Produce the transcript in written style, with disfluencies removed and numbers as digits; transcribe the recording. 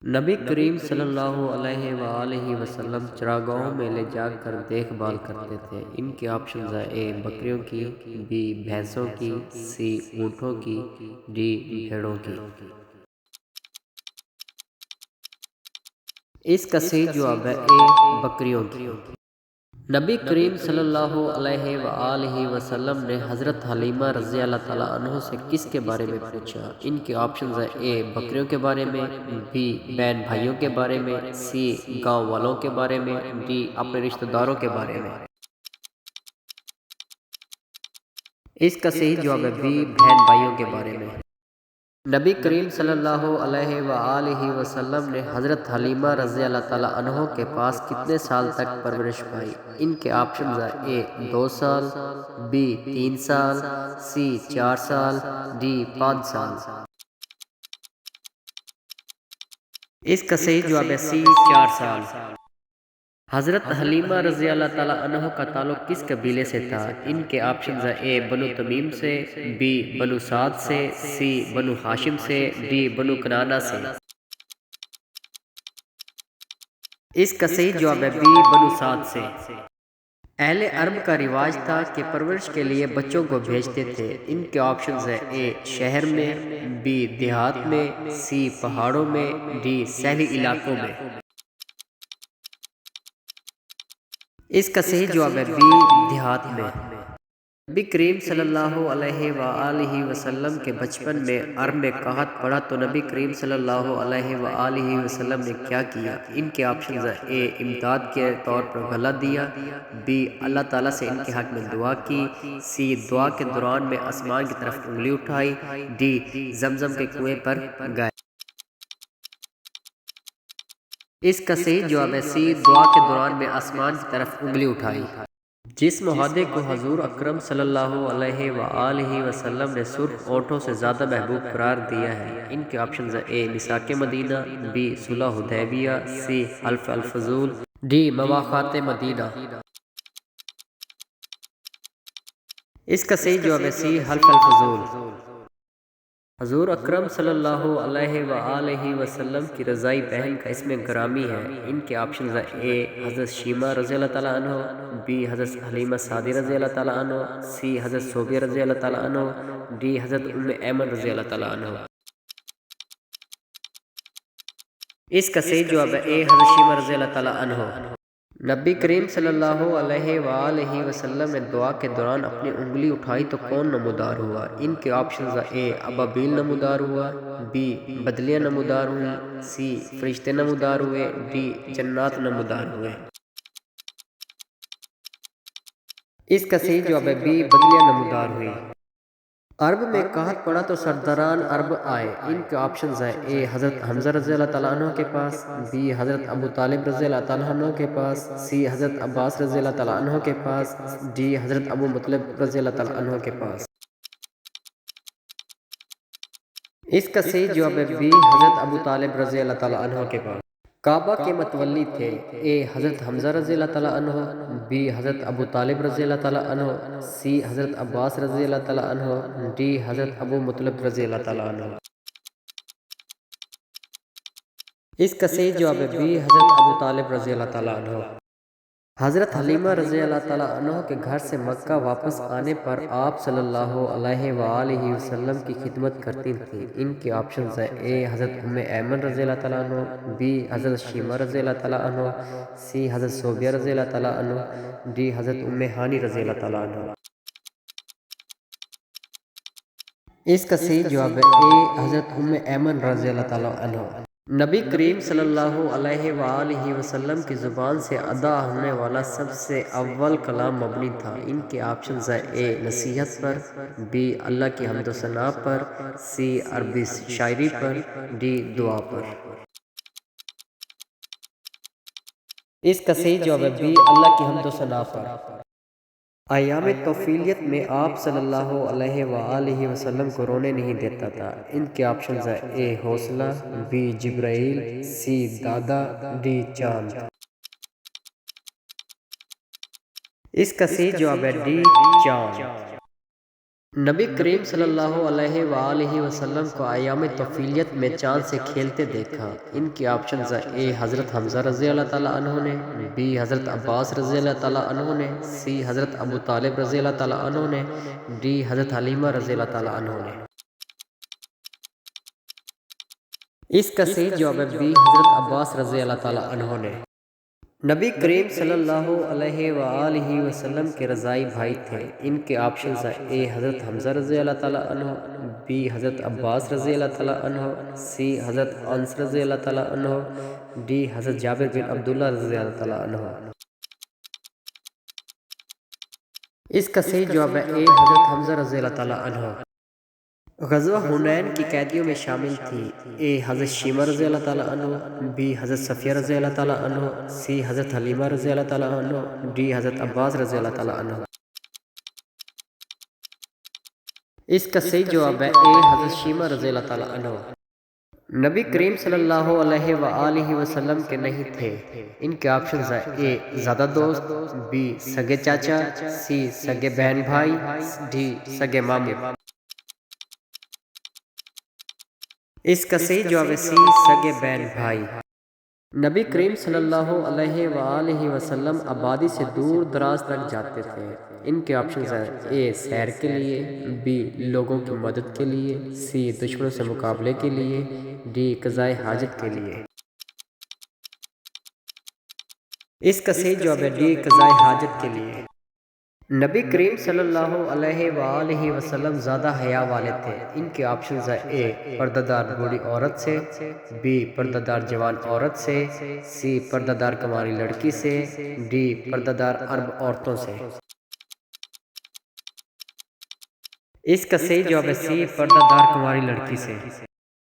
نبی کریم صلی اللہ علیہ وآلہ وسلم چراگاہوں میں لے جا کر دیکھ بھال کرتے تھے۔ ان کے آپشنز ہیں: اے بکریوں کی، بی بھینسوں کی، سی اونٹوں کی، ڈی بھیڑوں کی۔ اس کا صحیح جواب ہے اے بکریوں کی۔ نبی کریم صلی اللہ علیہ وآلہ وسلم نے حضرت حلیمہ رضی اللہ تعالیٰ عنہ سے کس کے بارے میں پوچھا؟ ان کے آپشنز ہیں: اے بکریوں کے بارے میں، بی بہن بھائیوں کے بارے میں، سی گاؤں والوں کے بارے میں، ڈی اپنے رشتہ داروں کے بارے میں۔ اس کا صحیح جواب ہے بی بہن بھائیوں کے بارے میں۔ نبی کریم صلی اللہ علیہ وآلہ وسلم نے حضرت حلیمہ رضی اللہ تعالیٰ عنہ کے پاس کتنے سال تک پرورش پائی؟ ان کے آپشنز ہیں: اے 2 سال، بی 3 سال، سی 4 سال، ڈی 5 سال۔ اس کا صحیح جواب ہے سی 4 سال۔ حضرت حلیمہ رضی اللہ تعالیٰ عنہ کا تعلق کس قبیلے سے تھا؟ ان کے آپشنز ہیں: اے بنو تمیم سے، بی بنو سعد سے، سی بنو ہاشم سے، ڈی بنو کنانہ سے۔ اس کا صحیح جواب ہے بی بنو سعد سے۔ اہل عرب کا رواج تھا کہ پرورش کے لیے بچوں کو بھیجتے تھے۔ ان کے آپشنز ہیں: اے شہر میں، بی دیہات میں، سی پہاڑوں میں، ڈی ساحلی علاقوں میں۔ اس کا صحیح جواب ہے بی دیہات میں۔ نبی کریم صلی اللہ علیہ وآلہ وسلم کے بچپن میں عرب میں قحط پڑا تو نبی کریم صلی اللہ علیہ وآلہ وسلم نے کیا کیا؟ ان کے آپشنز ہیں: اے امداد کے طور پر غلہ دیا، بی اللہ تعالیٰ سے ان کے حق میں دعا کی، سی دعا کے دوران میں آسمان کی طرف انگلی اٹھائی، ڈی زمزم کے کنویں پر گئے۔ اس کا صحیح جواب ہے سی دعا کے دوران میں آسمان کی طرف انگلی اٹھائی۔ جس معاہدے کو حضور اکرم صلی اللہ علیہ وآلہ وسلم نے سرخ اونٹوں سے زیادہ محبوب قرار دیا ہے؟ ان کے آپشنز ہیں: اے میثاق مدینہ، بی صلح حدیبیہ، سی حلف الفضول، ڈی مواخات مدینہ۔ اس کا صحیح جواب ہے سی حلف الفضول۔ حضور اکرم صلی اللہ علیہ وآلہ وسلم کی رضائی بہن کا اسم گرامی ہے۔ ان کے آپشنز ہیں: اے حضرت شیمہ رضی اللہ تعالیٰ عنہ، بی حضرت حلیمہ سعدی رضی اللہ تعالیٰ عنہ، سی حضرت صوبیہ رضی اللہ تعالیٰ عنہ، ڈی حضرت ام ایمن رضی اللہ تعالیٰ عنہ۔ اس کا صحیح جواب ہے اے حضرت شیمہ رضی اللہ تعالیٰ عنہ۔ نبی کریم صلی اللہ علیہ وآلہ وسلم نے دعا کے دوران اپنی انگلی اٹھائی تو کون نمودار ہوا؟ ان کے آپشنز ہیں: اے ابابیل نمودار ہوا، بی بدلیاں نمودار ہوئیں، سی فرشتے نمودار ہوئے، ڈی جنات نمودار ہوئے۔ اس کا صحیح جواب ہے بی بدلیاں نمودار ہوئی۔ عرب میں قحط پڑا تو سرداران عرب آئے۔ ان کے آپشنز ہیں: اے حضرت حمزہ رضی اللہ تعالیٰ عنہ کے پاس، بی حضرت ابو طالب رضی اللہ تعالیٰ عنہ کے پاس، سی حضرت عباس رضی اللہ تعالیٰ عنہ کے پاس، ڈی حضرت ابو مطلب رضی اللہ تعالیٰ عنہ کے پاس۔ اس کا صحیح جواب ہے بی حضرت ابو طالب رضی اللہ تعالیٰ عنہ کے پاس۔ کعبہ کے متولی تھے: اے حضرت حمزہ رضی اللہ تعالیٰ عنہ، بی حضرت ابو طالب رضی اللہ تعالیٰ عنہ، سی حضرت عباس رضی اللہ تعالیٰ عنہ، ڈی حضرت ابو مطلب رضی اللہ تعالیٰ عنہ۔ اس کا صحیح جواب ہے بی حضرت ابو طالب رضی اللہ تعالیٰ عنہ۔ حضرت حلیمہ رضی اللہ تعالیٰ عنہ کے گھر سے مکہ واپس آنے پر آپ صلی اللہ علیہ وآلہ وسلم کی خدمت کرتی تھیں۔ ان کے آپشنز ہیں: اے حضرت ام ایمن رضی اللہ تعالیٰ عنہ، بی حضرت شیمہ رضی اللہ تعالیٰ عنہ، سی حضرت صوبیہ رضی اللہ تعالیٰ عنہ، ڈی حضرت ام ہانی رضی اللہ تعالیٰ عنہ۔ اس کا صحیح جواب ہے اے حضرت ام ایمن رضی اللہ تعالیٰ عنہ۔ نبی کریم صلی اللہ علیہ وآلہ وسلم کی زبان سے ادا ہونے والا سب سے اول کلام مبنی تھا۔ ان کے آپشنز ہیں: اے نصیحت پر، بی اللہ کی حمد و ثنا پر، سی عربی شاعری پر، ڈی دعا پر۔ اس کا صحیح جواب ہے بی اللہ کی حمد و ثنا پر۔ ایام طفولیت میں آپ صلی اللہ علیہ وآلہ وسلم کو رونے نہیں دیتا تھا۔ ان کے آپشنز ہیں: اے حوصلہ، بی جبرائیل، سی دادا، ڈی چاند۔ اس کا صحیح جواب ہے ڈی چاند۔ نبی کریم صلی اللہ علیہ وآلہ وسلم کو ایام طفیلیت میں چاند سے کھیلتے دیکھا۔ ان کی آپشنز ہیں: اے حضرت حمزہ رضی اللہ تعالیٰ عنہ نے، بی حضرت عباس رضی اللہ تعالیٰ عنہ نے، سی حضرت ابو طالب رضی اللہ تعالیٰ عنہ نے، ڈی حضرت حلیمہ رضی اللہ تعالیٰ عنہ نے۔ اس کا صحیح جواب ہے بی حضرت عباس رضی اللہ تعالیٰ عنہ نے۔ نبی کریم صلی اللہ علیہ وآلہ وسلم کے رضائی بھائی تھے۔ ان کے آپشنز ہیں: اے حضرت حمزہ رضی اللہ تعالیٰ عنہ، بی حضرت عباس رضی اللہ تعالیٰ عنہ، سی حضرت انس رضی اللہ تعالیٰ عنہ، ڈی حضرت جابر بن عبداللہ رضی اللہ تعالیٰ عنہ۔ اس کا صحیح جواب ہے اے حضرت حمزہ رضی اللہ تعالیٰ عنہ۔ غزوہ حنین کی قیدیوں میں شامل تھی: اے حضرت شیمہ رضی اللہ تعالیٰ عنہ، بی حضرت صفیہ رضی اللہ تعالیٰ عنہ، سی حضرت حلیمہ رضی اللہ تعالیٰ عنہ، ڈی حضرت عباس رضی اللہ تعالیٰ عنہ۔ اس کا صحیح جواب ہے اے حضرت شیمہ رضی اللہ تعالیٰ عنہ۔ نبی کریم صلی اللہ علیہ وآلہ وسلم کے نہیں تھے۔ ان کے آپشنز ہیں: اے زیادہ دوست، بی سگے چاچا، سی سگے بہن بھائی، ڈی سگے ماموں۔ اس کا صحیح جواب ہے سی سگے بہن بھائی۔ نبی کریم صلی اللہ علیہ وآلہ وسلم آبادی سے دور دراز تک جاتے تھے۔ ان کے آپشنز ہیں: اے سیر کے لیے، بی لوگوں کی مدد کے لیے، سی دشمنوں سے مقابلے کے لیے، ڈی قضائے حاجت کے لیے۔ اس کا صحیح جواب ہے ڈی قضائے حاجت کے لیے۔ نبی کریم صلی اللہ علیہ وآلہ وسلم زیادہ حیا والے تھے۔ ان کے آپشنز ہیں: اے پردہ دار بوڑھی عورت سے، بی پردہ دار جوان عورت سے، سی پردہ دار کنواری لڑکی سے، ڈی پردہ دار عرب عورتوں سے۔ اس کا صحیح جواب ہے سی پردہ دار کنواری لڑکی سے۔